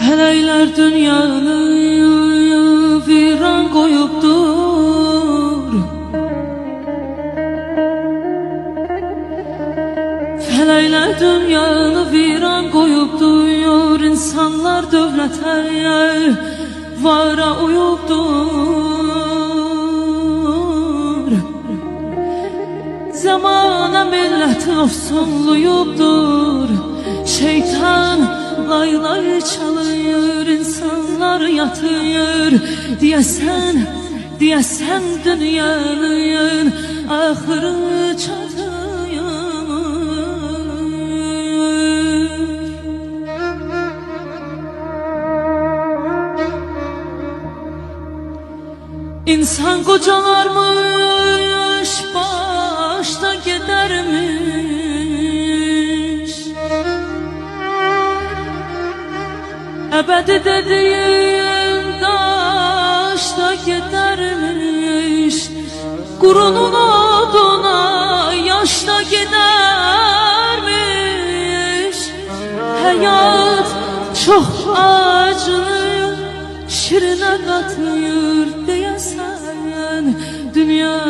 Felekler dünyanı viran koyupdur. Felekler dünyanı viran koyupdur. İnsanlar dövlete vara uyupdur. Zamana milleti ofsunluyupdur. Şeytan lay lay çalıyor, insanlar yatıyor. Diyesen dünyanın ahırı çatıyor. İnsan kocalarmış, başta gidermiş. Ebedi dediğin daşta gidermiş. Kurunun oduna yaşta gidermiş. Hayat çok acı, şirine katıyor diyesen dünya